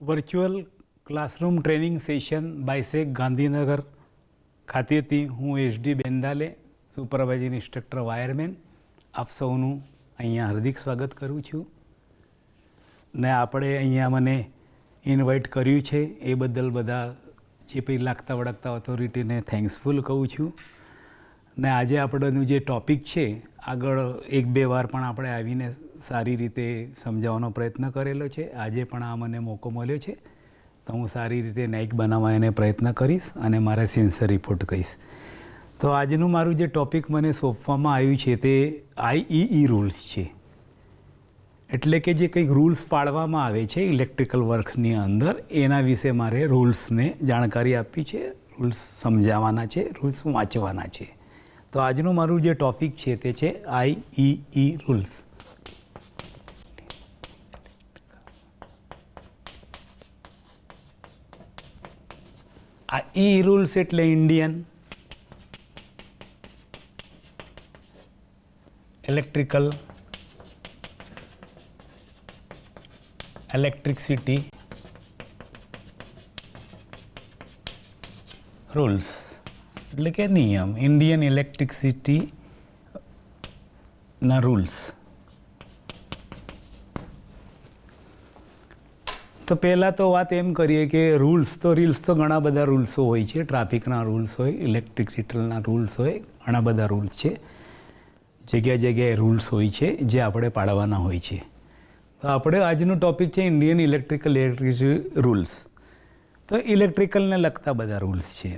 Virtual classroom training session BISAG Gandhinagar ખાતેથી હું SD Bendale supervising instructor wireman આપ સૌનું અહીંયા હાર્દિક સ્વાગત કરું છું ને આપણે અહીંયા મને ઇન્વાઇટ કર્યું છે એ બદલ બધા જે કંઈ લાગતા વળગતા ઓથોરિટીને થેન્ક્સફુલ કહું છું ને આજે આપણનું જે ટૉપિક છે આગળ એક બે વાર પણ આપણે આવીને સારી રીતે સમજાવવાનો પ્રયત્ન કરેલો છે. આજે પણ આ મને મોકો મળ્યો છે તો હું સારી રીતે નેક બનાવવા એને પ્રયત્ન કરીશ અને મારા સિન્સિયર રિપોર્ટ કહીશ. તો આજનું મારું જે ટૉપિક મને સોંપવામાં આવ્યું છે તે IEE રૂલ્સ છે. એટલે કે જે કંઈક રૂલ્સ પાડવામાં આવે છે ઇલેક્ટ્રિકલ વર્ક્સની અંદર એના વિશે મારે રૂલ્સને જાણકારી આપવી છે, રૂલ્સ સમજાવવાના છે, રૂલ્સ વાંચવાના છે. તો આજનું મારું જે ટૉપિક છે તે છે IEE રૂલ્સ. આ રૂલ્સ એટલે ઇન્ડિયન ઇલેક્ટ્રિસિટી રૂલ્સ એટલે કે નિયમ, ઇન્ડિયન ઇલેક્ટ્રિસિટીના રૂલ્સ. તો પહેલાં તો વાત એમ કરીએ કે રૂલ્સ તો ઘણા બધા રૂલ્સો હોય છે. ટ્રાફિકના રૂલ્સ હોય, ઇલેક્ટ્રિસિટીના રૂલ્સ હોય, ઘણા બધા રૂલ્સ છે. જગ્યાએ રૂલ્સ હોય છે જે આપણે પાડવાના હોય છે. તો આપણે આજનું ટૉપિક છે ઇન્ડિયન ઇલેક્ટ્રિસિટી રૂલ્સ. તો ઇલેક્ટ્રિકલને લગતા બધા રૂલ્સ છે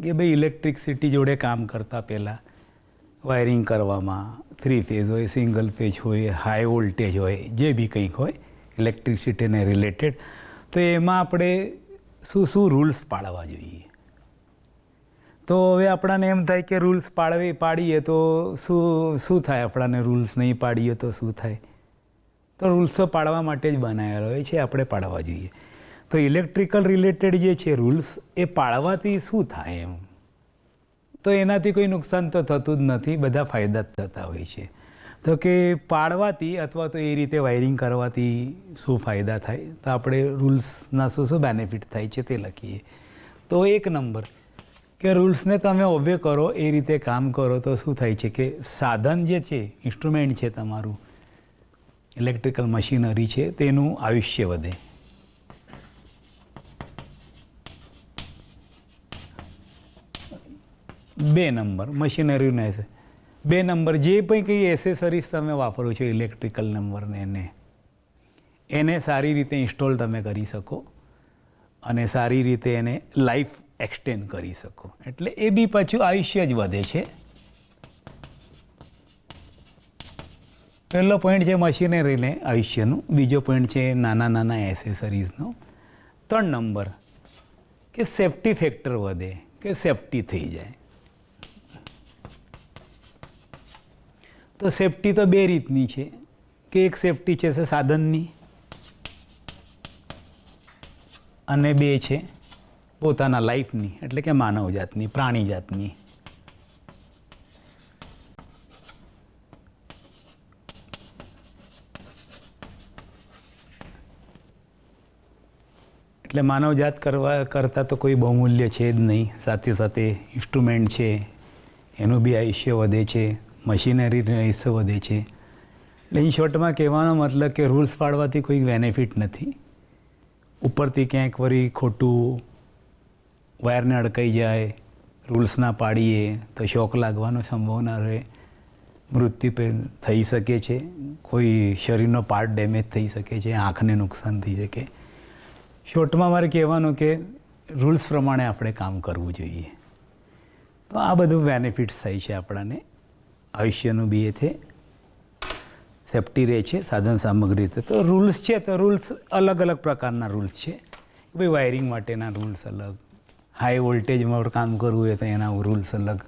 કે ભાઈ ઇલેક્ટ્રિસિટી જોડે કામ કરતાં પહેલાં વાયરિંગ કરવામાં 3 ફેઝ હોય, સિંગલ ફેઝ હોય, હાઈ વોલ્ટેજ હોય, જે બી કંઈક હોય ઇલેક્ટ્રિસિટીને રિલેટેડ, તો એમાં આપણે શું રૂલ્સ પાડવા જોઈએ. તો હવે આપણને એમ થાય કે રૂલ્સ પાડીએ તો શું થાય, આપણને રૂલ્સ નહીં પાડીએ તો શું થાય. તો રૂલ્સ તો પાડવા માટે જ બનાવેલા હોય છે, આપણે પાડવા જોઈએ. તો ઇલેક્ટ્રિકલ રિલેટેડ જે છે રૂલ્સ એ પાડવાથી શું થાય એમ, તો એનાથી કોઈ નુકસાન તો થતું જ નથી, બધા ફાયદા જ થતા હોય છે. તો કે પાડવાથી અથવા તો એ રીતે વાયરિંગ કરવાથી શું ફાયદા થાય, તો આપણે રૂલ્સના શું બેનિફિટ થાય છે તે લખીએ. તો 1 નંબર કે રૂલ્સને તમે ઓબે કરો, એ રીતે કામ કરો તો શું થાય છે કે સાધન જે છે, ઇન્સ્ટ્રુમેન્ટ છે, તમારું ઇલેક્ટ્રિકલ મશીનરી છે તેનું આયુષ્ય વધે. 2 નંબર મશીનરીને 2 નંબર જે પણ કંઈ એસેસરીઝ તમે વાપરો છો ઇલેક્ટ્રિકલ નંબરને એને સારી રીતે ઇન્સ્ટોલ તમે કરી શકો અને સારી રીતે એને લાઈફ એક્સટેન્ડ કરી શકો. એટલે એ બી પાછું આયુષ્ય જ વધે છે. પહેલો પોઈન્ટ છે મશીનરીને આયુષ્યનું, બીજો પોઈન્ટ છે નાના એસેસરીઝનો. 3 નંબર કે સેફ્ટી ફેક્ટર વધે, કે સેફ્ટી થઈ જાય. તો સેફ્ટી તો 2 રીતની છે કે એક સેફ્ટી છે સાધનની અને 2 છે પોતાના લાઈફની, એટલે કે માનવજાતની, પ્રાણીજાતની. એટલે માનવજાત કરતાં તો કોઈ બહુમૂલ્ય છે જ નહીં. સાથે ઇન્સ્ટ્રુમેન્ટ છે એનું બી આયુષ્ય વધે છે, મશીનરીનું આયુષ્ય વધે છે. એટલે ઇન શોર્ટમાં કહેવાનો મતલબ કે રૂલ્સ પાડવાથી કોઈ બેનિફિટ નથી. ઉપરથી ક્યાંક વળી ખોટું વાયરને અડકાઈ જાય, રૂલ્સ ના પાડીએ તો શોક લાગવાનો સંભાવના રહે, મૃત્યુ થઈ શકે છે, કોઈ શરીરનો પાર્ટ ડેમેજ થઈ શકે છે, આંખને નુકસાન થઈ શકે. શોર્ટમાં મારે કહેવાનું કે રૂલ્સ પ્રમાણે આપણે કામ કરવું જોઈએ. તો આ બધું બેનિફિટ્સ થાય છે આપણને. આયુષ્યનું બી એ છે, સેફ્ટી રહે છે, સાધન સામગ્રી. તો રૂલ્સ છે તો રૂલ્સ અલગ પ્રકારના રૂલ્સ છે. ભાઈ વાયરિંગ માટેના રૂલ્સ અલગ, હાઈ વોલ્ટેજમાં કામ કરવું હોય તો એના રૂલ્સ અલગ,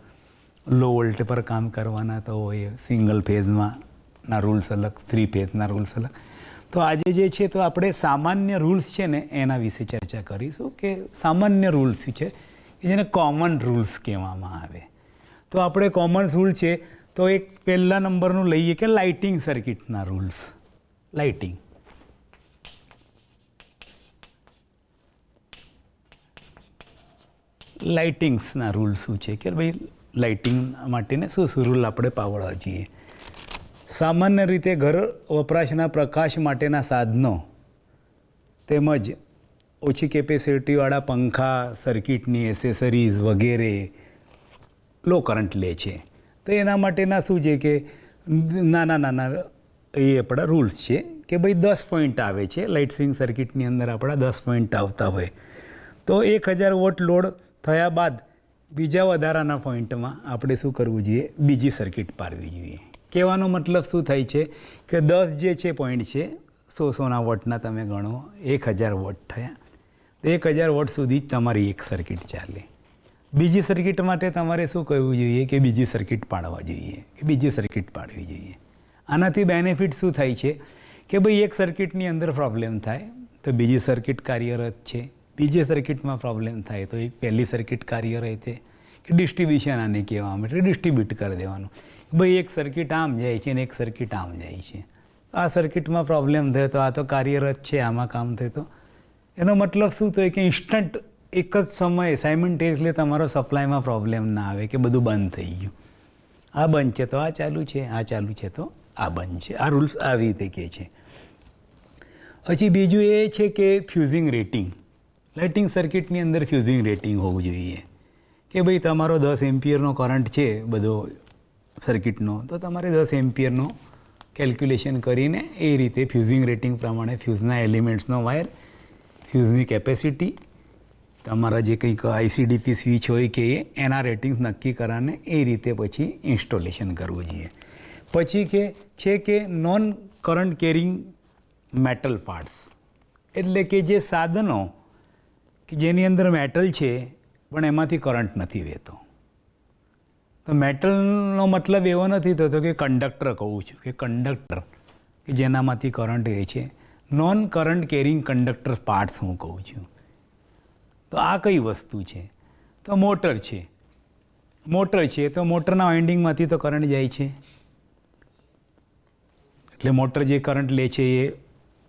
લો વોલ્ટેજ પર કામ કરવાના તો હોય સિંગલ ફેઝમાંના રૂલ્સ અલગ, 3 ફેઝના રૂલ્સ અલગ. તો આજે જે છે તો આપણે સામાન્ય રૂલ્સ છે ને એના વિશે ચર્ચા કરીશું કે સામાન્ય રૂલ્સ છે જેને કોમન રૂલ્સ કહેવામાં આવે. તો આપણે કોમન રૂલ છે તો એક પહેલા નંબરનું લઈએ કે લાઇટિંગ સર્કિટના રૂલ્સ. લાઇટિંગ લાઇટિંગ્સના રૂલ શું છે કે ભાઈ લાઇટિંગ માટેને શું રૂલ આપણે પાવડવા જોઈએ. સામાન્ય રીતે ઘર વપરાશના પ્રકાશ માટેના સાધનો તેમજ ઓછી કેપેસિટીવાળા પંખા, સર્કિટની એસેસરીઝ વગેરે લો કરંટ લે છે. તો એના માટેના શું છે કે નાના એ આપણા રૂલ્સ છે કે ભાઈ 10 પોઈન્ટ આવે છે. લાઇટ સ્વિંગ સર્કિટની અંદર આપણા 10 પોઈન્ટ આવતા હોય તો 1000 વોટ લોડ થયા બાદ બીજા વધારાના પોઈન્ટમાં આપણે શું કરવું જોઈએ? બીજી સર્કિટ પાડવી જોઈએ. કહેવાનો મતલબ શું થાય છે કે 10 જે છે પોઈન્ટ છે 100 વોટના તમે ગણો 1000 વોટ થયા. 1000 વોટ સુધી જ તમારી એક સર્કિટ ચાલે. બીજી સર્કિટ માટે તમારે શું કરવું જોઈએ કે બીજી સર્કિટ પાડવા જોઈએ કે બીજી સર્કિટ પાડવી જોઈએ. આનાથી બેનિફિટ શું થાય છે કે ભાઈ એક સર્કિટની અંદર પ્રોબ્લેમ થાય તો બીજી સર્કિટ કાર્યરત છે, બીજી સર્કિટમાં પ્રોબ્લેમ થાય તો એક પહેલી સર્કિટ કાર્યરત છે કે ડિસ્ટ્રીબ્યુશન આને કહેવામાં એટલે ડિસ્ટ્રીબ્યુટ કરી દેવાનું. ભાઈ એક સર્કિટ આમ જાય છે અને એક સર્કિટ આમ જાય છે. આ સર્કિટમાં પ્રોબ્લેમ થયો તો આ તો કાર્યરત છે, આમાં કામ થયું તો એનો મતલબ શું થયો કે ઇન્સ્ટન્ટ એક જ સમયે સાયમન્ટેનિયસલી તમારો સપ્લાયમાં પ્રોબ્લેમ ના આવે કે બધું બંધ થઈ ગયું. આ બંધ છે તો આ ચાલુ છે, આ ચાલુ છે તો આ બંધ છે. આ રૂલ્સ આવી રીતે કહે છે. પછી બીજું એ છે કે ફ્યુઝિંગ રેટિંગ. લાઇટિંગ સર્કિટની અંદર ફ્યુઝિંગ રેટિંગ હોવું જોઈએ કે ભાઈ તમારો 10 એમ્પિયરનો કરંટ છે બધો સર્કિટનો તો તમારે 10 એમ્પિયરનો કેલ્ક્યુલેશન કરીને એ રીતે ફ્યુઝિંગ રેટિંગ પ્રમાણે ફ્યુઝના એલિમેન્ટ્સનો વાયર, ફ્યુઝની કેપેસિટી, તમારા જે કંઈક ICDP સ્વિચ હોય કે એના રેટિંગ્સ નક્કી કરવાને એ રીતે પછી ઇન્સ્ટોલેશન કરવું જોઈએ. પછી કે non current carrying metal parts એટલે કે જે સાધનો કે જેની અંદર મેટલ છે પણ એમાંથી કરંટ નથી વહેતો. તો મેટલનો મતલબ એવો નથી થતો કે કંડક્ટર કહું છું કે કંડક્ટર કે જેનામાંથી કરંટ રહે છે. Non current carrying conductor parts હું કહું છું. તો આ કઈ વસ્તુ છે? તો મોટર છે તો મોટરના વાઇન્ડિંગમાંથી તો કરંટ જાય છે એટલે મોટર જે કરંટ લે છે એ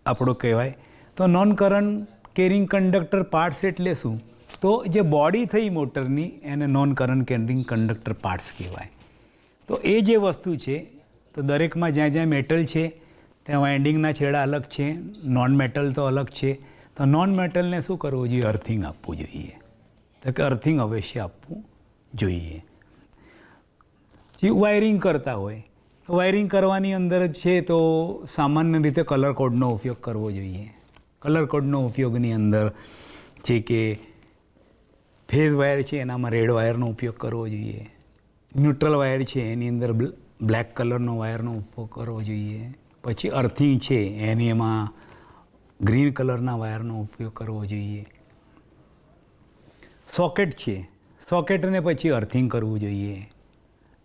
આપણો કહેવાય. તો non current carrying conductor parts એટલે શું? તો જે બોડી થઈ મોટરની એને non current carrying conductor parts કહેવાય. તો એ જે વસ્તુ છે તો દરેકમાં જ્યાં મેટલ છે ત્યાં વાઇન્ડિંગના છેડા અલગ છે, નોન મેટલ તો અલગ છે. તો નોન મેટલને શું કરવું જોઈએ? અર્થિંગ આપવું જોઈએ. તો કે અર્થિંગ અવશ્ય આપવું જોઈએ. જે વાયરિંગ કરતા હોય તો વાયરિંગ કરવાની અંદર છે તો સામાન્ય રીતે કલર કોડનો ઉપયોગ કરવો જોઈએ. કલર કોડનો ઉપયોગની અંદર જે કે ફેઝ વાયર છે એનામાં રેડ વાયરનો ઉપયોગ કરવો જોઈએ. ન્યુટ્રલ વાયર છે એની અંદર બ્લેક કલરનો વાયરનો ઉપયોગ કરવો જોઈએ. પછી અર્થિંગ છે એની એમાં ગ્રીન કલરના વાયરનો ઉપયોગ કરવો જોઈએ. સોકેટ છે, સોકેટને પછી અર્થિંગ કરવું જોઈએ.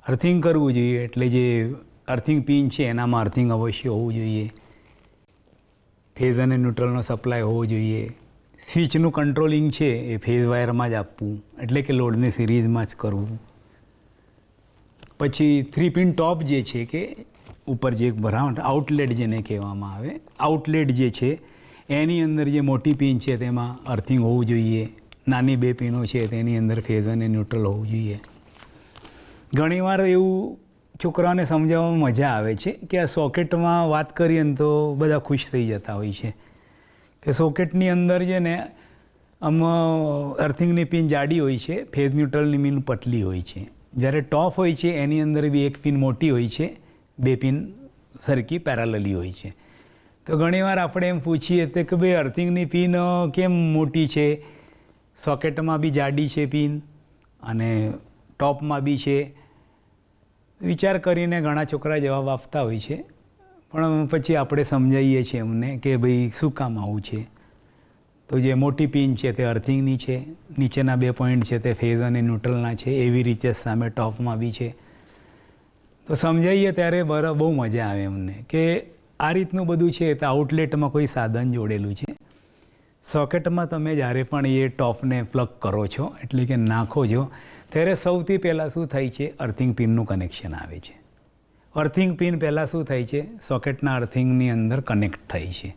અર્થિંગ કરવું જોઈએ એટલે જે અર્થિંગ પિન છે એનામાં અર્થિંગ અવશ્ય હોવું જોઈએ. ફેઝ અને ન્યુટ્રલનો સપ્લાય હોવો જોઈએ. સ્વિચનું કંટ્રોલિંગ છે એ ફેઝ વાયરમાં જ આપવું એટલે કે લોડની સિરીઝમાં જ કરવું. પછી 3 પિન ટોપ જે છે કે ઉપર જે ભરાવટ આઉટલેટ જેને કહેવામાં આવે, આઉટલેટ જે છે એની અંદર જે મોટી પિન છે તેમાં અર્થિંગ હોવું જોઈએ. નાની 2 પિનો છે તેની અંદર ફેઝ અને ન્યુટ્રલ હોવું જોઈએ. ઘણીવાર એવું છોકરાઓને સમજાવવામાં મજા આવે છે કે આ સોકેટમાં વાત કરીએ ને તો બધા ખુશ થઈ જતા હોય છે કે સોકેટની અંદર છે ને આમ અર્થિંગની પિન જાડી હોય છે, ફેઝ ન્યુટ્રલની પિન પતલી હોય છે. જ્યારે ટોપ હોય છે એની અંદર બી 1 પિન મોટી હોય છે, 2 પિન સરખી પેરેલલી હોય છે. તો ઘણીવાર આપણે એમ પૂછીએ તો કે ભાઈ અર્થિંગની પિન કેમ મોટી છે, સોકેટમાં બી જાડી છે પિન અને ટોપમાં બી છે. વિચાર કરીને ઘણા છોકરા જવાબ આપતા હોય છે પણ પછી આપણે સમજાવીએ છીએ એમને કે ભાઈ શું કામ આવું છે. તો જે મોટી પિન છે તે અર્થિંગની છે, નીચેના 2 પોઈન્ટ છે તે ફેઝ અને ન્યુટ્રલના છે, એવી રીતે સામે ટોપમાં બી છે. તો સમજાવીએ ત્યારે બહુ મજા આવે એમને કે આ રીતનું બધું છે. તો આઉટલેટમાં કોઈ સાધન જોડેલું છે. સોકેટમાં તમે જ્યારે પણ એ ટોપને પ્લગ કરો છો એટલે કે નાખો છો ત્યારે સૌથી પહેલાં શું થાય છે? અર્થિંગ પિનનું કનેક્શન આવે છે. અર્થિંગ પિન પહેલાં શું થાય છે? સોકેટના અર્થિંગની અંદર કનેક્ટ થાય છે.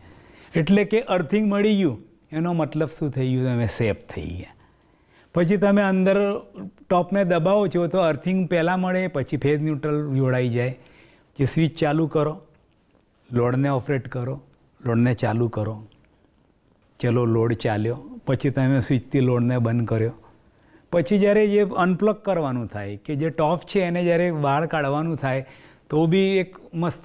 એટલે કે અર્થિંગ મળી ગયું એનો મતલબ શું થઈ ગયું? તમે સેફ થઈ ગયા. પછી તમે અંદર ટોપને દબાવો છો તો અર્થિંગ પહેલાં મળે, પછી ફેઝ ન્યુટ્રલ જોડાઈ જાય. જે સ્વિચ ચાલુ કરો, લોડને ઓપરેટ કરો, લોડને ચાલુ કરો, ચલો લોડ ચાલ્યો, પછી તમે સ્વિચથી લોડને બંધ કર્યો. પછી જ્યારે જે અનપ્લગ કરવાનું થાય કે જે ટોપ છે એને જ્યારે બહાર કાઢવાનું થાય તો બી એક મસ્ત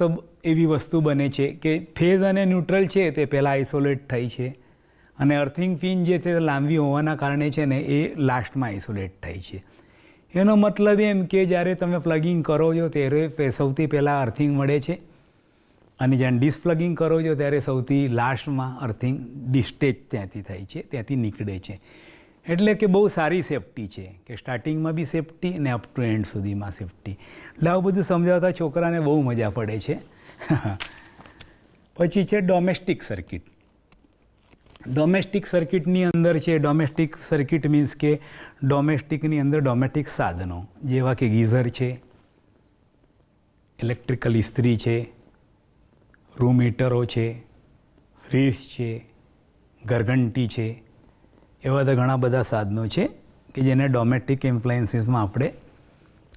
એવી વસ્તુ બને છે કે ફેઝ અને ન્યુટ્રલ છે તે પહેલાં આઇસોલેટ થઈ છે અને અર્થિંગ પિન જે તે લાંબી હોવાના કારણે છે ને એ લાસ્ટમાં આઇસોલેટ થાય છે. એનો મતલબ એમ કે જ્યારે તમે પ્લગિંગ કરો છો ત્યારે સૌથી પહેલાં અર્થિંગ મળે છે અને જ્યારે ડિસપ્લગિંગ કરો છો ત્યારે સૌથી લાસ્ટમાં અર્થિંગ ડિસ્ટેચ ત્યાંથી થાય છે, ત્યાંથી નીકળે છે. એટલે કે બહુ સારી સેફટી છે કે સ્ટાર્ટિંગમાં બી સેફટી ને અપ ટુ એન્ડ સુધીમાં સેફટી. એટલે આવું બધું સમજાવતા છોકરાને બહુ મજા પડે છે. પછી છે ડોમેસ્ટિક સર્કિટ. ડોમેસ્ટિક સર્કિટની અંદર છે, ડોમેસ્ટિક સર્કિટ મીન્સ કે ડોમેસ્ટિકની અંદર ડોમેસ્ટિક સાધનો જેવા કે ગીઝર છે, ઇલેક્ટ્રિકલ ઇસ્ત્રી છે, રૂમ હીટરો છે, ફ્રીજ છે, ઘરઘંટી છે, એવા તો ઘણા બધા સાધનો છે કે જેને ડોમેસ્ટિક એપ્લાયન્સીસમાં આપણે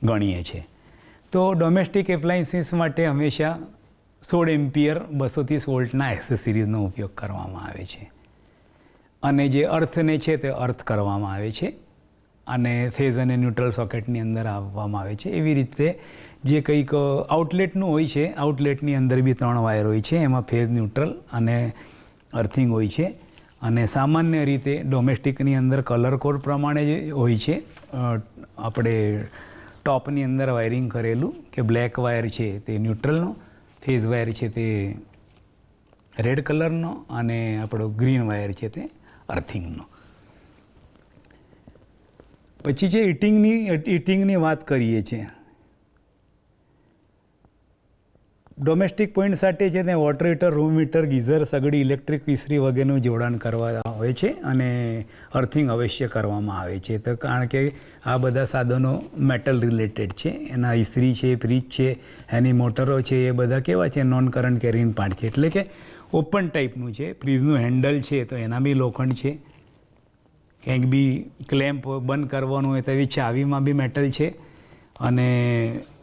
ગણીએ છીએ. તો ડોમેસ્ટિક એપ્લાયન્સીસ માટે હંમેશા 16 એમ્પિયર 230 વોલ્ટના એક્સેસરીઝનો ઉપયોગ કરવામાં આવે છે અને જે અર્થને છે તે અર્થ કરવામાં આવે છે અને ફેઝ અને ન્યુટ્રલ સોકેટની અંદર આપવામાં આવે છે. એવી રીતે જે કંઈક આઉટલેટનું હોય છે, આઉટલેટની અંદર બી 3 વાયર હોય છે, એમાં ફેઝ ન્યુટ્રલ અને અર્થિંગ હોય છે. અને સામાન્ય રીતે ડોમેસ્ટિકની અંદર કલર કોડ પ્રમાણે જે હોય છે, આપણે ટોપની અંદર વાયરિંગ કરેલું કે બ્લેક વાયર છે તે ન્યુટ્રલનો, ફેઝ વાયર છે તે રેડ કલરનો અને આપણો ગ્રીન વાયર છે તે અર્થિંગનો. પછી જે હીટિંગની વાત કરીએ છીએ, ડોમેસ્ટિક પોઈન્ટ સાથે છે તે water heater, room heater, geyser, સગડી, ઇલેક્ટ્રિક ઇસ્ત્રી વગેરેનું જોડાણ કરવા આવે છે અને અર્થિંગ અવશ્ય કરવામાં આવે છે. તો કારણ કે આ બધા સાધનો મેટલ રિલેટેડ છે. એના ઇસ્ત્રી છે, ફ્રીજ છે, એની મોટરો છે, એ બધા કેવા છે, નોન કરંટ કેરિંગ પાર્ટ છે, એટલે કે ઓપન ટાઈપનું છે. ફ્રીજનું હેન્ડલ છે તો એના બી લોખંડ છે. ક્યાંક બી ક્લેમ્પ બંધ કરવાનું હોય તો એવી ચાવીમાં બી મેટલ છે. અને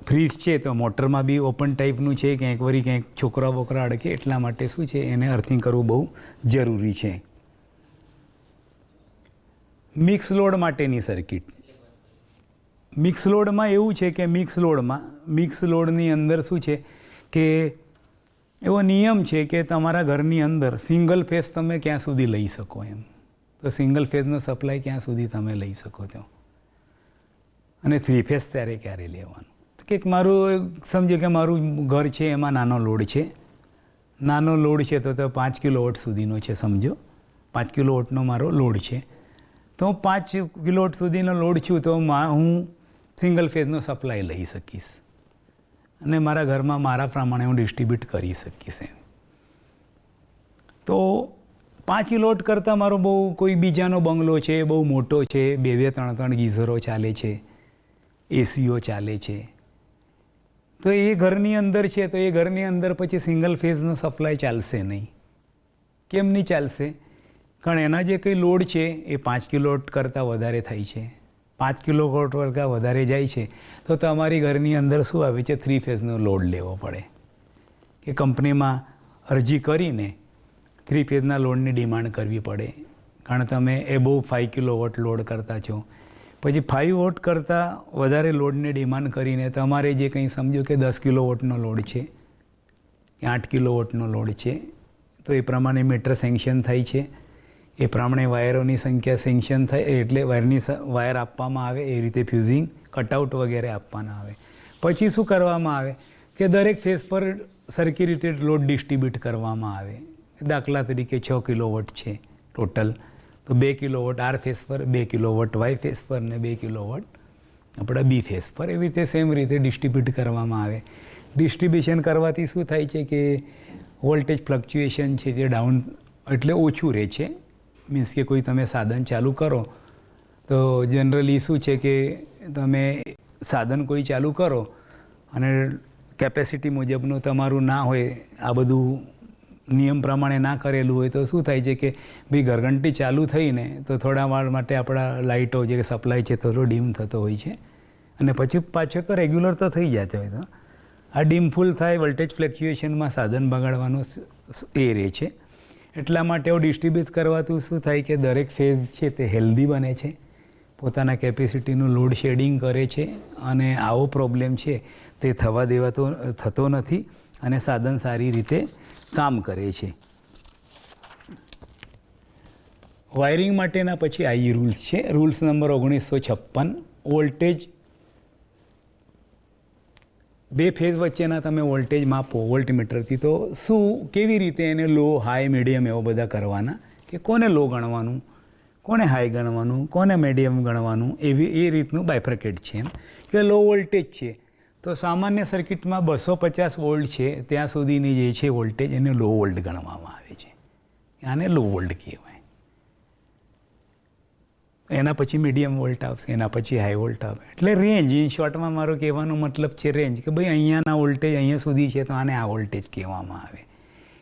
ફ્રીજ છે તો મોટરમાં બી ઓપન ટાઈપનું છે. ક્યાંક વળી ક્યાંક છોકરા બોકરા અડકે એટલા માટે શું છે, એને અર્થિંગ કરવું બહુ જરૂરી છે. મિક્સ લોડ માટેની સર્કિટ. મિક્સ લોડમાં એવું છે કે મિક્સ લોડની અંદર શું છે કે એવો નિયમ છે કે તમારા ઘરની અંદર સિંગલ ફેઝ તમે ક્યાં સુધી લઈ શકો એમ. તો સિંગલ ફેઝનો સપ્લાય ક્યાં સુધી તમે લઈ શકો છો અને 3 ફેઝ ત્યારે ક્યારે લેવાનું. કે મારું સમજો કે મારું ઘર છે એમાં નાનો લોડ છે, નાનો લોડ છે તો 5 કિલોવોટ સુધીનો છે, સમજો 5 કિલોવોટનો મારો લોડ છે. તો હું 5 કિલોવોટ સુધીનો લોડ છું તો હું સિંગલ ફેઝનો સપ્લાય લઈ શકીશ અને મારા ઘરમાં મારા પ્રમાણે હું ડિસ્ટ્રીબ્યુટ કરી શકીશ એમ. તો 5 કિલોવોટ કરતાં મારો બહુ કોઈ બીજાનો બંગલો છે, બહુ મોટો છે, 2-3 ગીઝરો ચાલે છે, એસીઓ ચાલે છે, તો એ ઘરની અંદર છે તો એ ઘરની અંદર પછી સિંગલ ફેઝનો સપ્લાય ચાલશે નહીં. કેમ નહીં ચાલશે? કારણ એના જે કંઈ લોડ છે એ 5 કિલોવોટ કરતાં વધારે થાય છે. 5 કિલોવોટ કરતાં વધારે જાય છે તો તમારી ઘરની અંદર શું આવે છે, 3 ફેઝનો લોડ લેવો પડે કે કંપનીમાં અરજી કરીને 3 ફેઝના લોડની ડિમાન્ડ કરવી પડે. કારણ તમે એબોવ 5 કિલોવોટ લોડ કરતા છો. પછી 5 વોટ કરતાં વધારે લોડને ડિમાન્ડ કરીને તમારે જે કંઈ સમજો કે 10 કિલોવોટનો લોડ છે કે 8 કિલોવોટનો લોડ છે તો એ પ્રમાણે મીટર સેન્કશન થાય છે. એ પ્રમાણે વાયરોની સંખ્યા સેન્કશન થાય એટલે વાયર આપવામાં આવે. એ રીતે ફ્યુઝિંગ, કટઆઉટ વગેરે આપવાના આવે. પછી શું કરવામાં આવે કે દરેક ફેઝ પર સરખી રીતે લોડ ડિસ્ટ્રીબ્યુટ કરવામાં આવે. દાખલા તરીકે 6 કિલોવોટ છે ટોટલ, તો 2 કિલોવોટ આર ફેઝ પર, 2 કિલોવોટ વાય ફેઝ પર ને 2 કિલોવોટ આપણા બી ફેઝ પર. એવી રીતે સેમ રીતે ડિસ્ટ્રીબ્યુટ કરવામાં આવે. ડિસ્ટ્રીબ્યુશન કરવાથી શું થાય છે કે વોલ્ટેજ ફ્લક્ચ્યુએશન છે જે ડાઉન એટલે ઓછું રહે છે. મીન્સ કે કોઈ તમે સાધન ચાલુ કરો તો જનરલી શું છે કે તમે સાધન કોઈ ચાલુ કરો અને કેપેસિટી મુજબનું તમારું ના હોય, આ બધું નિયમ પ્રમાણે ના કરેલું હોય તો શું થાય છે કે ભાઈ ઘરઘંટી ચાલુ થઈને તો થોડા વાર માટે આપણા લાઇટો જે સપ્લાય છે થોડો ડીમ થતો હોય છે અને પછી પાછો તો રેગ્યુલર તો થઈ જતો હોય. તો આ ડીમ ફૂલ થાય વોલ્ટેજ ફ્લેક્ચ્યુએશનમાં સાધન બગાડવાનો એ રહે છે. એટલા માટે એવું ડિસ્ટ્રીબ્યુટ કરવાથી શું થાય કે દરેક ફેઝ છે તે હેલ્ધી બને છે, પોતાના કેપેસિટીનું લોડ શેડિંગ કરે છે અને આવો પ્રોબ્લેમ છે તે થતો નથી અને સાધન સારી રીતે કામ કરે છે. વાયરિંગ માટેના પછી આઈ રૂલ્સ છે. Rules number 1956. વોલ્ટેજ બે ફેઝ વચ્ચેના તમે વોલ્ટેજ માપો વોલ્ટમીટરથી તો શું કેવી રીતે એને લો, હાઈ, મીડિયમ એવો બધા કરવાના કે કોને લો ગણવાનું, કોને હાઈ ગણવાનું, કોને મીડિયમ ગણવાનું, એ રીતનું બાયફ્રકેટ છે. એમ કે લો વોલ્ટેજ છે તો સામાન્ય સર્કિટમાં 250 વોલ્ટ છે ત્યાં સુધીની જે છે વોલ્ટેજ એને લો વોલ્ટ ગણવામાં આવે છે. આને લો વોલ્ટ કહેવાય. એના પછી મીડિયમ વોલ્ટ આવશે, એના પછી હાઈ વોલ્ટ આવે. એટલે રેન્જ, ઇન શોર્ટમાં મારો કહેવાનો મતલબ છે રેન્જ, કે ભાઈ અહીંયાના વોલ્ટેજ અહીંયા સુધી છે તો આને આ વોલ્ટેજ કહેવામાં આવે.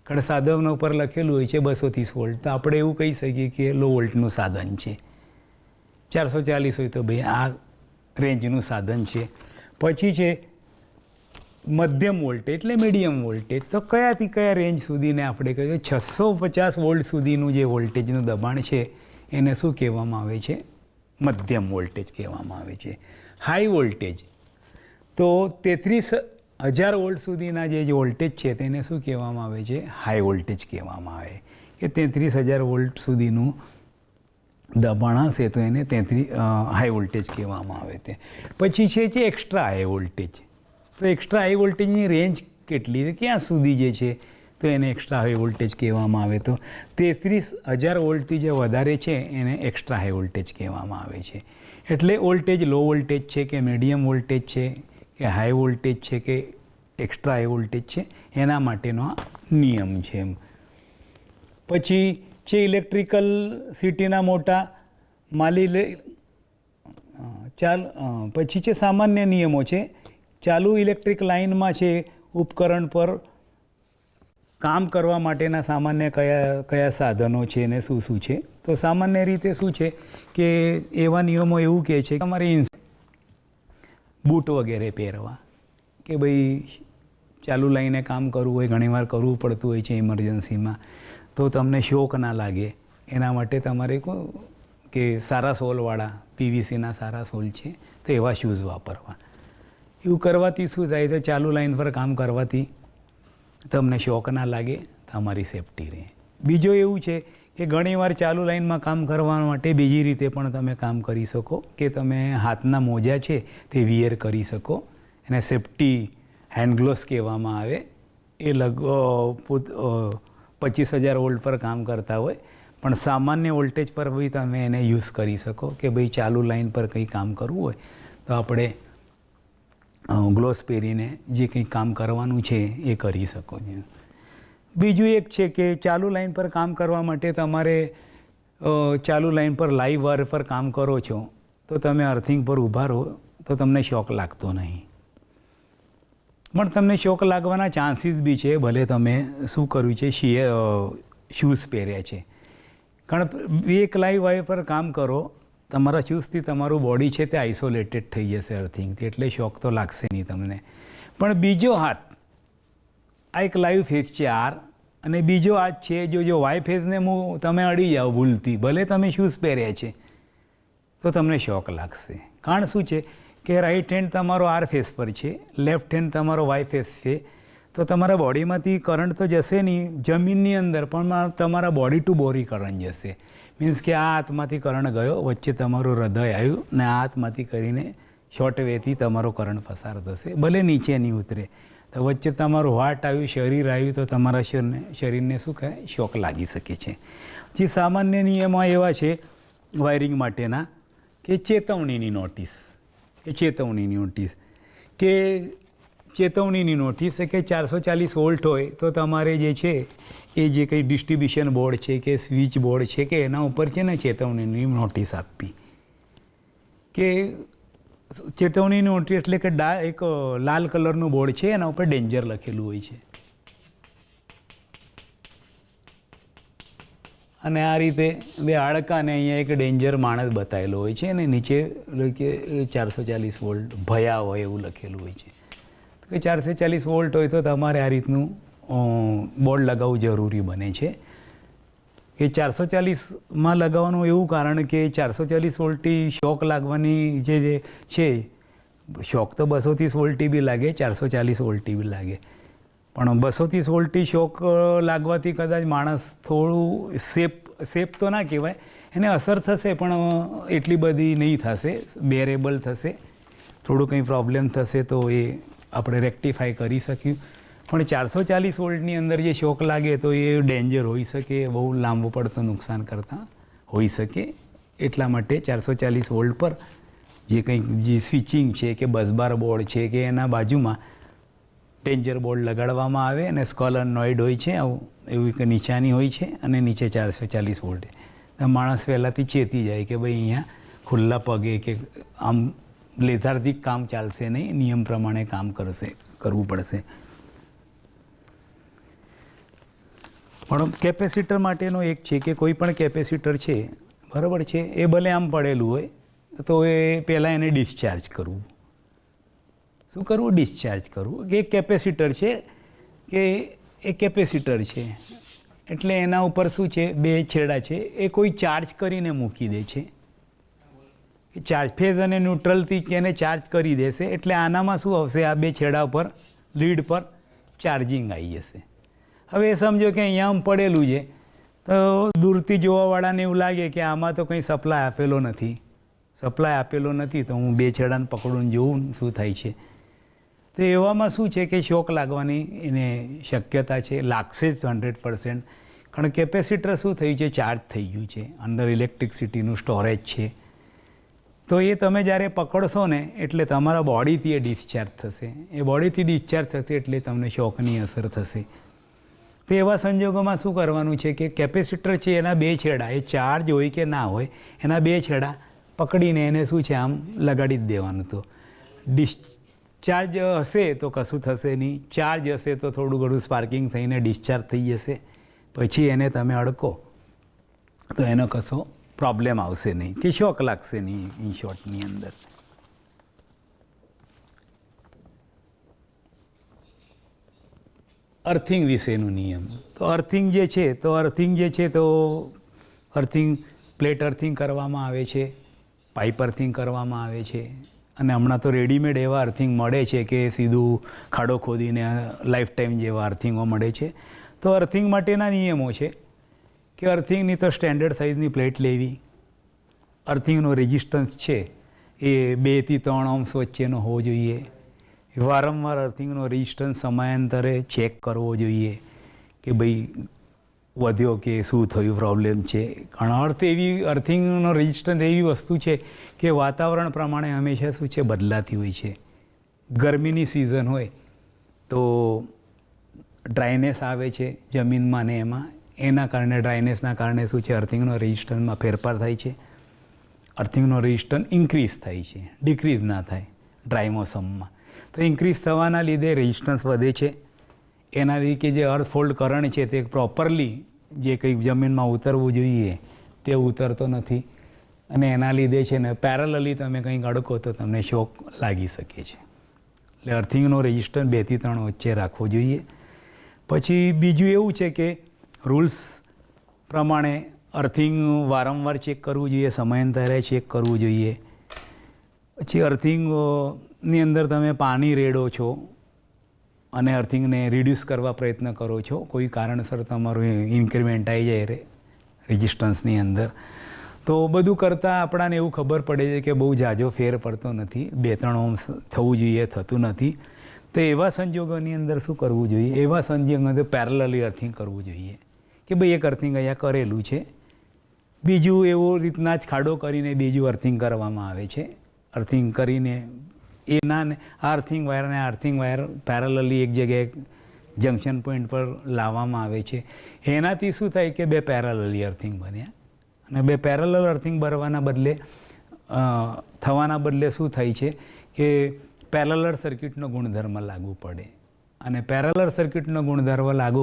કારણ સાધનો ઉપર લખેલું હોય છે 230 વોલ્ટ તો આપણે એવું કહી શકીએ કે લો વોલ્ટનું સાધન છે. 440 હોય તો ભાઈ આ રેન્જનું સાધન છે. પછી છે મધ્યમ વોલ્ટેજ એટલે મીડિયમ વોલ્ટેજ. તો કયાથી કયા રેન્જ સુધીને આપણે કહીએ 650 વોલ્ટ સુધીનું જે વોલ્ટેજનું દબાણ છે એને શું કહેવામાં આવે છે? મધ્યમ વોલ્ટેજ કહેવામાં આવે છે. હાઈ વોલ્ટેજ તો 33,000 વોલ્ટ સુધીના જે વોલ્ટેજ છે તેને શું કહેવામાં આવે છે? હાઈ વોલ્ટેજ કહેવામાં આવે. કે 33,000 વોલ્ટ સુધીનું દબાણ હશે તો એને હાઈ વોલ્ટેજ કહેવામાં આવે. તે પછી છે એક્સ્ટ્રા હાઈ વોલ્ટેજ. તો એક્સ્ટ્રા હાઈ વોલ્ટેજની રેન્જ કેટલી છે, ક્યાં સુધી જે છે તો એને એક્સ્ટ્રા હાઈ વોલ્ટેજ કહેવામાં આવે. તો 33,000 વોલ્ટથી જે વધારે છે એને એક્સ્ટ્રા હાઈ વોલ્ટેજ કહેવામાં આવે છે. એટલે વોલ્ટેજ લો વોલ્ટેજ છે કે મીડિયમ વોલ્ટેજ છે કે હાઈ વોલ્ટેજ છે કે એક્સ્ટ્રા હાઈ વોલ્ટેજ છે એના માટેનો આ નિયમ છે. પછી છે ઇલેક્ટ્રિકલ સિટીના મોટા પછી છે સામાન્ય નિયમો છે. ચાલુ ઇલેક્ટ્રિક લાઇનમાં છે ઉપકરણ પર કામ કરવા માટેના સામાન્ય કયા સાધનો છે ને શું છે. તો સામાન્ય રીતે શું છે કે એવા નિયમો એવું કહે છે કે તમારે બૂટ વગેરે પહેરવા, કે ભાઈ ચાલુ લાઈને કામ કરવું હોય, ઘણીવાર કરવું પડતું હોય છે ઇમરજન્સીમાં, તો તમને શોક ના લાગે એના માટે તમારે કે સારા સોલવાળા પીવીસીના સારા સોલ છે તો એવા શૂઝ વાપરવા. એવું કરવાથી શું થાય તો ચાલુ લાઈન પર કામ કરવાથી તમને શોક ના લાગે, તમારી સેફટી રહે. બીજો એવું છે કે ઘણીવાર ચાલુ લાઈનમાં કામ કરવા માટે બીજી રીતે પણ તમે કામ કરી શકો કે તમે હાથના મોજા છે તે વિયર કરી શકો. એને સેફટી હેન્ડ ગ્લોવ્સ કહેવામાં આવે. એ 25,000 વોલ્ટ પર કામ કરતા હોય પણ સામાન્ય વોલ્ટેજ પર બી તમે એને યુઝ કરી શકો કે ભાઈ ચાલુ લાઈન પર કંઈ કામ કરવું હોય તો આપણે ગ્લોવ્સ પહેરીને જે કંઈ કામ કરવાનું છે એ કરી શકો છો. બીજું એક છે કે ચાલુ લાઈન પર કામ કરવા માટે તમારે ચાલુ લાઈન પર લાઈવ વાયર પર કામ કરો છો તો તમે અર્થિંગ પર ઊભા રહો તો તમને શોક લાગતો નહીં. પણ તમને શોક લાગવાના ચાન્સીસ બી છે, ભલે તમે શું કર્યું છે શૂઝ પહેર્યા છે. કારણ એક લાઈવ વાયર પર કામ કરો, તમારા શૂઝથી તમારું બોડી છે તે આઇસોલેટેડ થઈ જશે અર્થિંગથી, એટલે શોક તો લાગશે નહીં તમને. પણ બીજો હાથ, આ એક લાઈવ ફેઝ છે આર, અને બીજો હાથ છે જો વાય ફેઝને તમે અડી જાઓ ભૂલથી, ભલે તમે શૂઝ પહેર્યા છે તો તમને શોક લાગશે. કારણ શું છે કે રાઈટ હેન્ડ તમારો આર ફેઝ પર છે, લેફ્ટ હેન્ડ તમારો વાય ફેઝ છે, તો તમારા બોડીમાંથી કરંટ તો જશે નહીં જમીનની અંદર, પણ તમારા બોડી ટુ બોડી કરંટ જશે. મીન્સ કે આ હાથમાંથી કરંટ ગયો, વચ્ચે તમારું હૃદય આવ્યું ને આ હાથમાંથી કરીને શોર્ટ વેથી તમારો કરંટ પસાર થશે, ભલે નીચે નહીં ઉતરે. તો વચ્ચે તમારું હાર્ટ આવ્યું, શરીર આવ્યું તો તમારા શરીરને શું કહે શોક લાગી શકે છે. જે સામાન્ય નિયમો એવા છે વાયરિંગ માટેના કે ચેતવણીની નોટિસ કે 440 વોલ્ટ હોય તો તમારે જે છે એ જે કંઈ ડિસ્ટ્રીબ્યુશન બોર્ડ છે કે સ્વિચ બોર્ડ છે કે એના ઉપર છે ને ચેતવણીની નોટિસ આપવી. કે ચેતવણીની નોટિસ એટલે કે એક લાલ કલરનું બોર્ડ છે એના ઉપર ડેન્જર લખેલું હોય છે. અને આ રીતે બે હાડકાને અહીંયા એક ડેન્જર માણસ બતાવેલો હોય છે અને નીચે કે 440 વોલ્ટ ભયા હોય એવું લખેલું હોય છે. કે 440 વોલ્ટ હોય તો તમારે આ રીતનું બોર્ડ લગાવવું જરૂરી બને છે. કે 440માં લગાવવાનું એવું કારણ કે 440 વોલ્ટથી શોક લાગવાની જે છે, શોક તો 230 વોલ્ટથી બી લાગે, 440 વોલ્ટથી બી લાગે, પણ 230 વોલ્ટથી શોક લાગવાથી કદાચ માણસ થોડું સેફ તો ના કહેવાય, એને અસર થશે પણ એટલી બધી નહીં થશે, બેરેબલ થશે. થોડું કંઈ પ્રોબ્લેમ થશે તો એ આપણે રેક્ટિફાઈ કરી શક્યું. પણ 440 વોલ્ટની અંદર જે શોક લાગે તો એ ડેન્જર હોઈ શકે, બહુ લાંબુ પડતું નુકસાન કરતા હોઈ શકે. એટલા માટે 440 વોલ્ટ પર જે કંઈક જે સ્વિચિંગ છે કે બસબાર બોર્ડ છે કે એના બાજુમાં ડેન્જર બોર્ડ લગાડવામાં આવે અને સ્કોલનોઇડ હોય છે, એવી એક નિશાની હોય છે અને નીચે 440 વોલ્ટ. માણસ પહેલાંથી ચેતી જાય કે ભાઈ અહીંયા ખુલ્લા પગે કે આમ લેથાર્થિક કામ ચાલશે નહીં, નિયમ પ્રમાણે કામ કરવું પડશે. પણ કેપેસિટર માટેનો એક છે કે કોઈ પણ કેપેસિટર છે, બરાબર છે, એ ભલે આમ પડેલું હોય તો એ પહેલાં એને ડિસ્ચાર્જ કરવું. શું કરવું? ડિસ્ચાર્જ કરવું. કે એક કેપેસિટર છે કે એ કેપેસિટર છે એટલે એના ઉપર શું છે, બે છેડા છે, એ કોઈ ચાર્જ કરીને મૂકી દે છે. ચાર્જ ફેઝ અને ન્યુટ્રલથી એને ચાર્જ કરી દેશે એટલે આનામાં શું આવશે, આ બે છેડા ઉપર લીડ પર ચાર્જિંગ આવી જશે. હવે સમજો કે અહીંયા આમ પડેલું છે તો દૂરથી જોવાવાળાને એવું લાગે કે આમાં તો કંઈ સપ્લાય આપેલો નથી. સપ્લાય આપેલો નથી તો હું બે છેડાને પકડું જોઉં શું થાય છે. તો એવામાં શું છે કે શોક લાગવાની એને શક્યતા છે, લાગશે જ 100%. કારણ કેપેસિટર શું થયું છે, ચાર્જ થઈ ગયું છે, અંદર ઇલેક્ટ્રિસિટીનું સ્ટોરેજ છે. તો એ તમે જ્યારે પકડશો ને એટલે તમારા બોડીથી એ ડિસ્ચાર્જ થશે. એ બોડીથી ડિસ્ચાર્જ થશે એટલે તમને શોકની અસર થશે. તો એવા સંજોગોમાં શું કરવાનું છે કે કેપેસિટર છે એના બે છેડા, એ ચાર્જ હોય કે ના હોય, એના બે છેડા પકડીને એને શું છે આમ લગાડી જ દેવાનું. તો ડિસ્ચાર્જ હશે તો કશું થશે નહીં, ચાર્જ હશે તો થોડું ઘણું સ્પાર્કિંગ થઈને ડિસ્ચાર્જ થઈ જશે. પછી એને તમે અડકો તો એનો કશો પ્રોબ્લેમ આવશે નહીં કે શોક લાગશે નહીં ઇન શોર્ટની અંદર. અર્થિંગ વિશેનો નિયમ. તો અર્થિંગ જે છે તો અર્થિંગ પ્લેટ અર્થિંગ કરવામાં આવે છે, પાઇપ અર્થિંગ કરવામાં આવે છે, અને હમણાં તો રેડીમેડ એવા અર્થિંગ મળે છે કે સીધું ખાડો ખોદીને લાઈફ ટાઈમ જેવા અર્થિંગો મળે છે. તો અર્થિંગ માટેના નિયમો છે કે અર્થિંગની તો સ્ટેન્ડર્ડ સાઇઝની પ્લેટ લેવી. અર્થિંગનો રેઝિસ્ટન્સ છે એ 2 થી 3 ઓહ્મ્સ વચ્ચેનો હોવો જોઈએ. વારંવાર અર્થિંગનો રેઝિસ્ટન્સ સમયાંતરે ચેક કરવો જોઈએ કે ભાઈ વધ્યો કે શું થયું, પ્રોબ્લેમ છે. કારણ અર્થિંગનો રેઝિસ્ટન્સ એવી વસ્તુ છે કે વાતાવરણ પ્રમાણે હંમેશા શું છે, બદલાતી હોય છે. ગરમીની સિઝન હોય તો ડ્રાયનેસ આવે છે જમીનમાં ને એમાં, એના કારણે ડ્રાયનેસના કારણે શું છે, અર્થિંગનો રેઝિસ્ટન્સમાં ફેરફાર થાય છે. અર્થિંગનો રેઝિસ્ટન્સ ઇન્ક્રીઝ થાય છે, ડિક્રીઝ ના થાય ડ્રાય મોસમમાં. તો ઇન્ક્રીઝ થવાના લીધે રેઝિસ્ટન્સ વધે છે. એનાથી કે જે અર્થફોલ્ડ કરંટ છે તે પ્રોપરલી જે કંઈક જમીનમાં ઉતરવું જોઈએ તે ઉતરતો નથી, અને એના લીધે છે ને પેરેલલી તમે કંઈક અડકો તો તમને શોક લાગી શકે છે. એટલે અર્થિંગનો રેઝિસ્ટન્સ 2 થી 3 વચ્ચે રાખવો જોઈએ. પછી બીજું એવું છે કે રૂલ્સ પ્રમાણે અર્થિંગ વારંવાર ચેક કરવું જોઈએ, સમયાંતરે ચેક કરવું જોઈએ. પછી અર્થિંગની અંદર તમે પાણી રેડો છો અને અર્થિંગને રિડ્યુસ કરવા પ્રયત્ન કરો છો, કોઈ કારણસર તમારું ઇન્ક્રીમેન્ટ આવી જાય રેઝિસ્ટન્સની અંદર, તો બધું કરતાં આપણાને એવું ખબર પડે છે કે બહુ ઝાઝો ફેર પડતો નથી, 2-3 ઓહ્મ્સ થવું જોઈએ, થતું નથી. તો એવા સંજોગોની અંદર શું કરવું જોઈએ, એવા સંજોગોની અંદર પેરેલલી અર્થિંગ કરવું જોઈએ કે ભાઈ એક અર્થિંગ અહીંયા કરેલું છે, બીજું એવો રીતના જ ખાડો કરીને બીજું અર્થિંગ કરવામાં આવે છે. અર્થિંગ કરીને એના આ અર્થિંગ વાયર પેરેલલી એક જગ્યાએ જંકશન પોઈન્ટ પર લાવવામાં આવે છે. એનાથી શું થાય કે 2 પેરેલલી અર્થિંગ બન્યા, અને 2 પેરેલલ અર્થિંગ થવાના બદલે શું થાય છે કે પેરેલલ સર્કિટનો ગુણધર્મ લાગુ પડે, અને પેરેલલ સર્કિટનો ગુણધર્મ લાગુ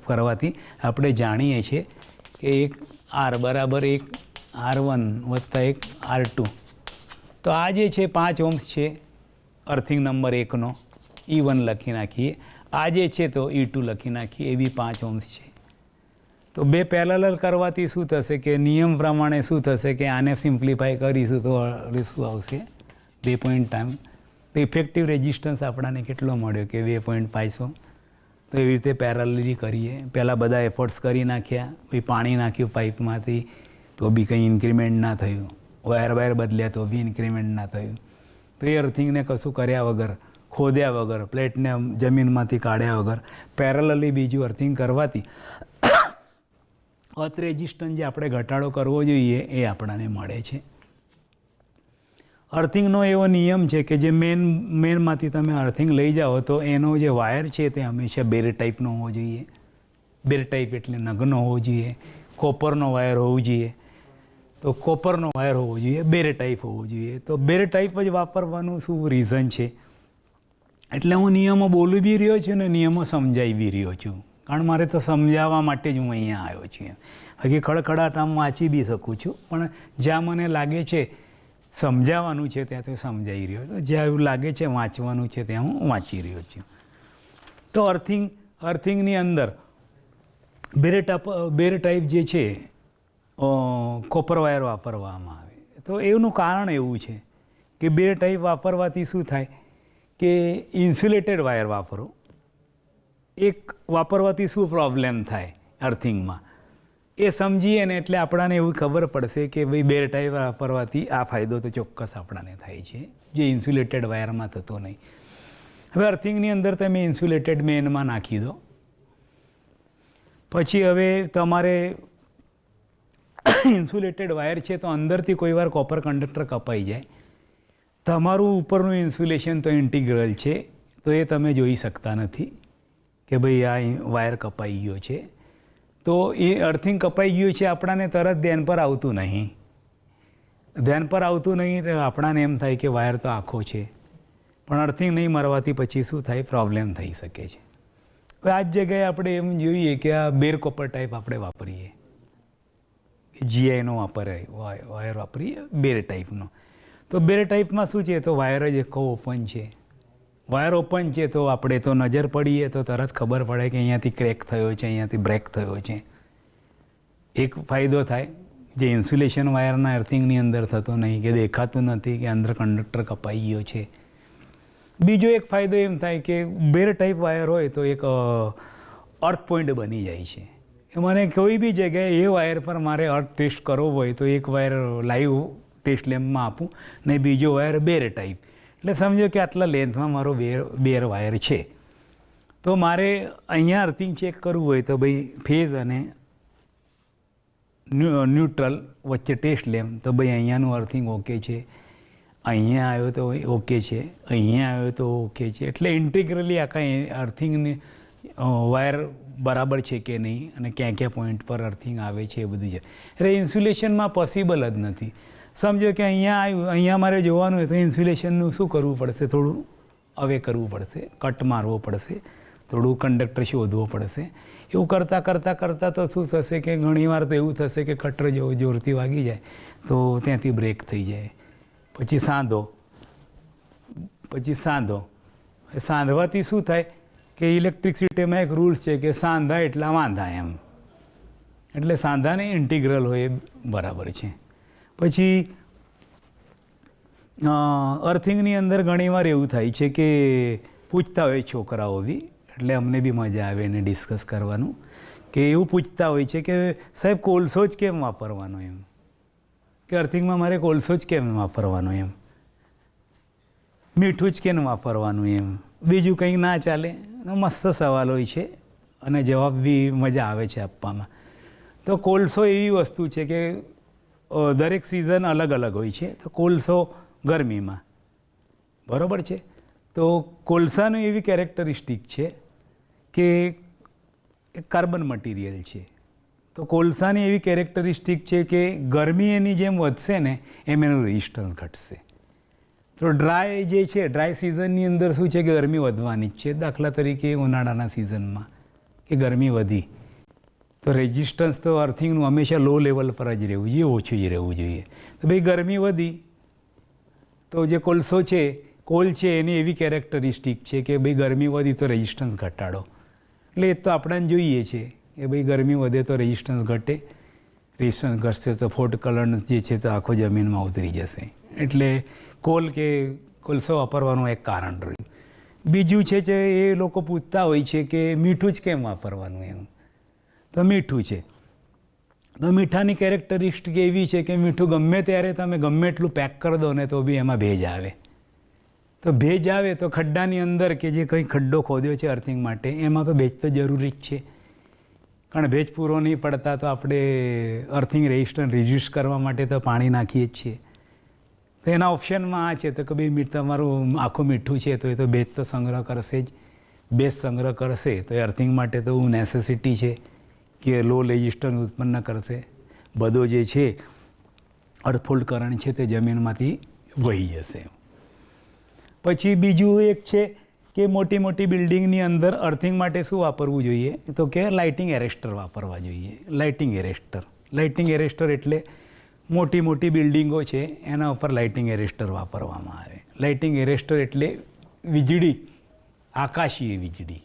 કરવાથી આપણે જાણીએ છીએ કે એક આર બરાબર એક R1 વત્તા એક R2. તો આ જે છે 5 ઓહ્મ્સ છે અર્થિંગ નંબર 1નો, E1 લખી નાખીએ. આ જે છે તો E2 લખી નાખીએ, એ બી 5 ઓહ્મ્સ છે. તો બે પેરેલલ કરવાથી શું થશે કે નિયમ પ્રમાણે શું થશે કે આને સિમ્પ્લિફાય કરીશું તો શું આવશે 2 પોઈન્ટ ટાઈમ. તો ઇફેક્ટિવ રેઝિસ્ટન્સ આપણને કેટલો મળ્યો કે 2.500. તો એવી રીતે પેરેલલી કરીએ. પહેલાં બધા એફર્ટ્સ કરી નાખ્યા, પછી પાણી નાખ્યું પાઇપમાંથી તો બી કંઈ ઇન્ક્રીમેન્ટ ના થયું, વાયર બદલ્યા તો બી ઇન્ક્રીમેન્ટ ના થયું. તો એ અર્થિંગને કશું કર્યા વગર, ખોદ્યા વગર, પ્લેટને જમીનમાંથી કાઢ્યા વગર પેરેલલી બીજું અર્થિંગ કરવાથી અર્થ રેઝિસ્ટન્સ જે આપણે ઘટાડો કરવો જોઈએ એ આપણને મળે છે. અર્થિંગનો એવો નિયમ છે કે જે મેનમાંથી તમે અર્થિંગ લઈ જાઓ તો એનો જે વાયર છે તે હંમેશા બેર ટાઈપનો હોવો જોઈએ. બેર ટાઈપ એટલે નગનો હોવો જોઈએ. કોપરનો વાયર હોવો જોઈએ. તો કોપરનો વાયર હોવો જોઈએ, બેર ટાઈપ હોવો જોઈએ. તો બેર ટાઈપ જ વાપરવાનું શું રીઝન છે? એટલે હું નિયમો બોલી બી રહ્યો છું ને નિયમો સમજાવી બી રહ્યો છું, કારણ મારે તો સમજાવવા માટે જ હું અહીંયા આવ્યો છું. બાકી ખડખડાટ આમ વાંચી બી શકું છું, પણ જ્યાં મને લાગે છે સમજાવવાનું છે ત્યાં તો સમજાવી રહ્યો છું, જ્યાં એવું લાગે છે વાંચવાનું છે ત્યાં હું વાંચી રહ્યો છું. તો અર્થિંગની અંદર બેર ટાઈપ જે છે કોપર વાયર વાપરવામાં આવે. તો એનું કારણ એવું છે કે બેર ટાઈપ વાપરવાથી શું થાય કે ઇન્સ્યુલેટેડ વાયર વાપરો. એક વાપરવાથી શું પ્રોબ્લેમ થાય અર્થિંગમાં એ સમજીએ ને એટલે આપણને એવું ખબર પડશે કે ભાઈ બેર ટાઈપ વાપરવાથી આ ફાયદો તો ચોક્કસ આપણને થાય છે, જે ઇન્સ્યુલેટેડ વાયરમાં થતો નહીં. હવે અર્થિંગની અંદર તમે ઇન્સ્યુલેટેડ મેનમાં નાખી દો. પછી હવે તમારે ઇન્સ્યુલેટેડ વાયર છે તો અંદરથી કોઈ વાર કોપર કંડક્ટર કપાઈ જાય, તમારું ઉપરનું ઇન્સ્યુલેશન તો ઇન્ટિગ્રલ છે, તો એ તમે જોઈ શકતા નથી કે ભાઈ આ વાયર કપાઈ ગયો છે. તો એ અર્થિંગ કપાઈ ગયું છે આપણાને તરત ધ્યાન પર આવતું નહીં. ધ્યાન પર આવતું નહીં તો આપણાને એમ થાય કે વાયર તો આખો છે, પણ અર્થિંગ નહીં મારવાથી પછી શું થાય, પ્રોબ્લેમ થઈ શકે છે. હવે આ જ જગ્યાએ આપણે એમ જોઈએ કે આ બેર કોપર ટાઈપ આપણે વાપરીએ, જીઆઈનો વાયર વાપરીએ બેર ટાઈપનો. તો બેર ટાઈપમાં શું છે તો વાયર જ આખો ઓપન છે. વાયર ઓપન છે તો આપણે તો નજર પડીએ તો તરત ખબર પડે કે અહીંયાથી ક્રેક થયો છે, અહીંયાથી બ્રેક થયો છે. એક ફાયદો થાય જે ઇન્સ્યુલેશન વાયરના અર્થિંગની અંદર થતો નહીં, કે દેખાતું નથી કે અંદર કંડક્ટર કપાઈ ગયો છે. બીજો એક ફાયદો એમ થાય કે બેર ટાઈપ વાયર હોય તો એક અર્થ પોઈન્ટ બની જાય છે. મને કોઈ બી જગ્યાએ એ વાયર પર મારે અર્થ ટેસ્ટ કરવો હોય તો એક વાયર લાઈવ ટેસ્ટ લેમ્પમાં આપું ને બીજો વાયર બેર ટાઈપ. એટલે સમજો કે આટલા લેન્થમાં મારો બેર વાયર છે, તો મારે અહીંયા અર્થિંગ ચેક કરવું હોય તો ભાઈ ફેઝ અને ન્યુટ્રલ વચ્ચે ટેસ્ટ લેમ તો ભાઈ અહીંયાનું અર્થિંગ ઓકે છે, અહીંયા આવ્યો તો ઓકે છે, અહીંયા આવ્યો તો ઓકે છે. એટલે ઇન્ટિગ્રલી આખા અર્થિંગને વાયર બરાબર છે કે નહીં અને ક્યાં ક્યાં પોઈન્ટ પર અર્થિંગ આવે છે એ બધું છે. એટલે ઇન્સ્યુલેશનમાં પોસિબલ જ નથી. સમજો કે અહીંયા આવ્યું, અહીંયા મારે જોવાનું હોય તો ઇન્સ્યુલેશનનું શું કરવું પડશે, થોડું અવે કરવું પડશે, કટ મારવો પડશે, થોડું કંડક્ટર શોધવો પડશે. એવું કરતાં તો શું થશે કે ઘણીવાર તો એવું થશે કે કટર જોરથી વાગી જાય તો ત્યાંથી બ્રેક થઈ જાય. પછી સાંધવાથી શું થાય કે ઇલેક્ટ્રિસિટીમાં એક રૂલ્સ છે કે સાંધા એટલા વાંધા એમ, એટલે સાંધાને ઇન્ટિગ્રલ હોય બરાબર છે. પછી અર્થિંગની અંદર ઘણીવાર એવું થાય છે કે પૂછતા હોય છોકરાઓ બી, એટલે અમને બી મજા આવે એને ડિસ્કસ કરવાનું, કે એવું પૂછતા હોય છે કે સાહેબ કોલસો જ કેમ વાપરવાનો એમ, કે અર્થિંગમાં મારે કોલસો જ કેમ વાપરવાનો એમ, મીઠું જ કેમ વાપરવાનું એમ, બીજું કંઈ ના ચાલે. મસ્ત સવાલ હોય છે અને જવાબ બી મજા આવે છે આપવામાં. તો કોલસો એવી વસ્તુ છે કે દરેક સિઝન અલગ અલગ હોય છે. તો કોલસો ગરમીમાં બરાબર છે, તો કોલસાનું એવી કેરેક્ટરિસ્ટિક છે કે કાર્બન મટીરિયલ છે. તો કોલસાની એવી કેરેક્ટરિસ્ટિક છે કે ગરમી એની જેમ વધશે ને એમ એનું રેઝિસ્ટન્સ ઘટશે. તો ડ્રાય જે છે, ડ્રાય સિઝનની અંદર શું છે કે ગરમી વધવાની જ છે. દાખલા તરીકે ઉનાળાના સિઝનમાં કે ગરમી વધી તો રેઝિસ્ટન્સ તો અર્થિંગનું હંમેશા લો લેવલ પર જ રહેવું જોઈએ, ઓછું જ રહેવું જોઈએ. તો ભાઈ ગરમી વધી તો જે કોલસો છે, કોલ છે, એની એવી કેરેક્ટરિસ્ટિક છે કે ભાઈ ગરમી વધી તો રેઝિસ્ટન્સ ઘટાડો. એટલે એ તો આપણને જોઈએ છે કે ભાઈ ગરમી વધે તો રેઝિસ્ટન્સ ઘટે, રેઝિસ્ટન્સ ઘટશે તો ફોલ્ટ કરંટ જે છે તો આખો જમીનમાં ઉતરી જશે. એટલે કોલ કે કોલસો વાપરવાનું એક કારણ રહ્યું. બીજું છે જે એ લોકો પૂછતા હોય છે કે મીઠું જ કેમ વાપરવાનું એમ. તો મીઠું છે તો મીઠાની કેરેક્ટરિસ્ટિક એવી છે કે મીઠું ગમે ત્યારે તમે ગમે એટલું પેક કરી દો ને તો બી એમાં ભેજ આવે. તો ભેજ આવે તો ખડ્ડાની અંદર કે જે કંઈ ખડ્ડો ખોદ્યો છે અર્થિંગ માટે એમાં તો ભેજ તો જરૂરી જ છે. કારણ ભેજ પૂરો નહીં પડતા તો આપણે અર્થિંગ રેઝિસ્ટન્સ રિડ્યુસ કરવા માટે તો પાણી નાખીએ જ છીએ. તો એના ઓપ્શનમાં આ છે તો કે ભાઈ તમારું આખું મીઠું છે તો એ તો ભેજ તો સંગ્રહ કરશે જ. ભેજ સંગ્રહ કરશે તો એ અર્થિંગ માટે તો નેસેસિટી છે કે લો રેઝિસ્ટન્સ ઉત્પન્ન કરશે. બધો જે છે અર્થફોલ્ડ કરંટ છે તે જમીનમાંથી વહી જશે. પછી બીજું એક છે કે મોટી મોટી બિલ્ડિંગની અંદર અર્થિંગ માટે શું વાપરવું જોઈએ તો કે લાઇટિંગ એરેસ્ટર વાપરવા જોઈએ. લાઇટિંગ એરેસ્ટર એટલે મોટી મોટી બિલ્ડિંગો છે એના ઉપર લાઇટિંગ એરેસ્ટર વાપરવામાં આવે. લાઇટિંગ એરેસ્ટર એટલે વીજળી, આકાશીય વીજળી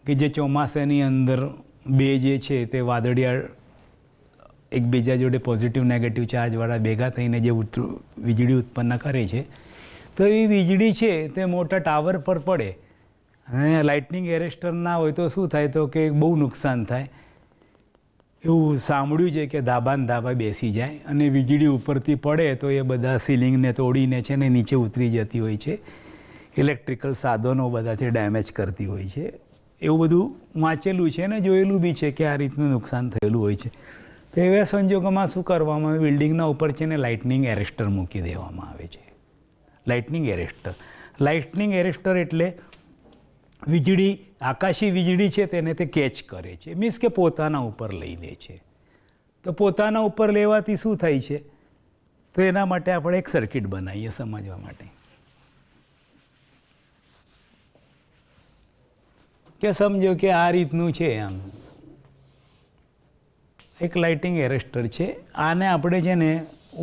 કે જે ચોમાસાની અંદર બે જે છે તે વાદળિયા એકબીજા જોડે પોઝિટિવ નેગેટિવ ચાર્જવાળા ભેગા થઈને જે વીજળી ઉત્પન્ન કરે છે તો એ વીજળી છે તે મોટા ટાવર પર પડે અને લાઇટનિંગ એરેસ્ટર ના હોય તો શું થાય તો કે બહુ નુકસાન થાય. એવું સાંભળ્યું છે કે ધાબા બેસી જાય અને વીજળી ઉપરથી પડે તો એ બધા સીલિંગને તોડીને છે ને નીચે ઉતરી જતી હોય છે. ઇલેક્ટ્રિકલ સાધનો બધાથી ડેમેજ કરતી હોય છે. એવું બધું વાંચેલું છે ને જોયેલું બી છે કે આ રીતનું નુકસાન થયેલું હોય છે. તો એવા સંજોગોમાં શું કરવામાં આવે, બિલ્ડિંગના ઉપર છે ને લાઇટનિંગ એરેસ્ટર મૂકી દેવામાં આવે છે. લાઇટનિંગ એરેસ્ટર એટલે વીજળી, આકાશી વીજળી છે તેને તે કેચ કરે છે, મીન્સ કે પોતાના ઉપર લઈ લે છે. તો પોતાના ઉપર લેવાથી શું થાય છે તો એના માટે આપણે એક સર્કિટ બનાવીએ સમજવા માટે કે સમજો કે આ રીતનું છે. આમ એક લાઇટિંગ એરેસ્ટર છે. આને આપણે છે ને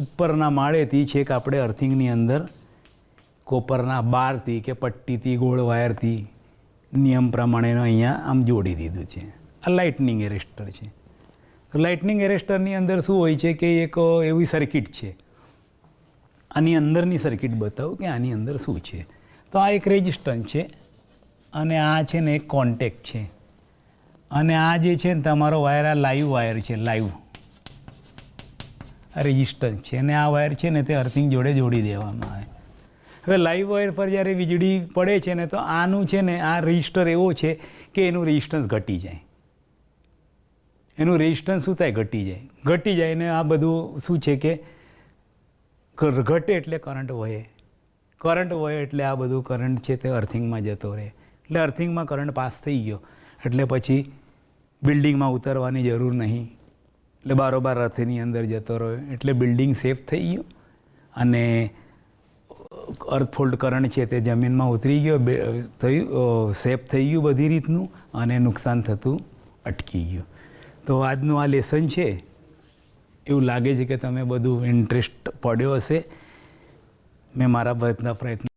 ઉપરના માળેથી છે કે આપણે અર્થિંગની અંદર કોપરના બારથી કે પટ્ટીથી ગોળ વાયરથી નિયમ પ્રમાણેનો અહીંયા આમ જોડી દીધું છે. આ લાઇટનિંગ એરેસ્ટર છે. તો લાઇટનિંગ એરેસ્ટરની અંદર શું હોય છે કે એક એવી સર્કિટ છે. આની અંદરની સર્કિટ બતાવું કે આની અંદર શું છે. તો આ એક રેઝિસ્ટન્સ છે અને આ છે ને એક કોન્ટેક્ટ છે અને આ જે છે ને તમારો વાયર, આ લાઈવ વાયર છે. લાઈવ આ રેઝિસ્ટન્સ છે અને આ વાયર છે ને તે અર્થિંગ જોડે જોડી દેવામાં આવે. હવે લાઈવ વાયર પર જ્યારે વીજળી પડે છે ને તો આનું છે ને આ રેઝિસ્ટર એવો છે કે એનું રેઝિસ્ટન્સ ઘટી જાય. એનું રેઝિસ્ટન્સ શું થાય, ઘટી જાય ને આ બધું શું છે કે ઘટે એટલે કરંટ વહે એટલે આ બધું કરંટ છે તે અર્થિંગમાં જતો રહે. એટલે અર્થિંગમાં કરંટ પાસ થઈ ગયો એટલે પછી બિલ્ડિંગમાં ઉતરવાની જરૂર નહીં, એટલે બારોબાર અર્થની અંદર જતો રહ્યો એટલે બિલ્ડિંગ સેફ થઈ ગયું અને અર્થફોલ્ડ કરંટ છે તે જમીનમાં ઉતરી ગયો, સેફ થઈ ગયું બધી રીતનું અને નુકસાન થતું અટકી ગયું. તો આજનું આ લેસન છે એવું લાગે છે કે તમે બધું ઇન્ટરેસ્ટ પડ્યો હશે. મેં મારા પ્રયત્ન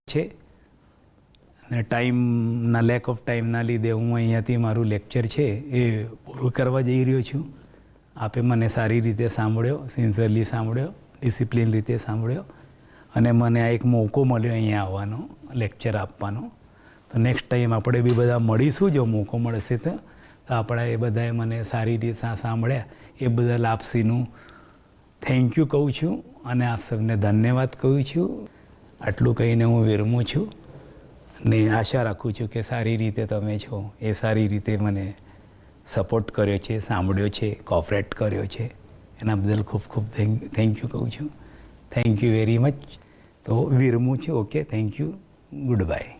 છે અને ટાઈમના લેક ઓફ ટાઈમના લીધે હું અહીંયાથી મારું લેક્ચર છે એ પૂરું કરવા જઈ રહ્યો છું. આપે મને સારી રીતે સાંભળ્યો, સિન્સિયરલી સાંભળ્યો, ડિસિપ્લિન રીતે સાંભળ્યો અને મને આ એક મોકો મળ્યો અહીંયા આવવાનો, લેક્ચર આપવાનો. તો નેક્સ્ટ ટાઈમ આપણે બી બધા મળીશું જો મોકો મળશે તો આપણા એ બધાએ મને સારી રીતે સાંભળ્યા એ બદલ આપસીનું થેન્ક યુ કહું છું અને આપ સૌને ધન્યવાદ કહું છું. આટલું કહીને હું વિરમું છું ને આશા રાખું છું કે સારી રીતે તમે છો એ સારી રીતે મને સપોર્ટ કર્યો છે, સાંભળ્યો છે, કોઓપરેટ કર્યો છે. એના બદલ ખૂબ ખૂબ થેન્ક યુ કહું છું. Thank you very much. તો વિરમું છું. Okay, thank you, good bye.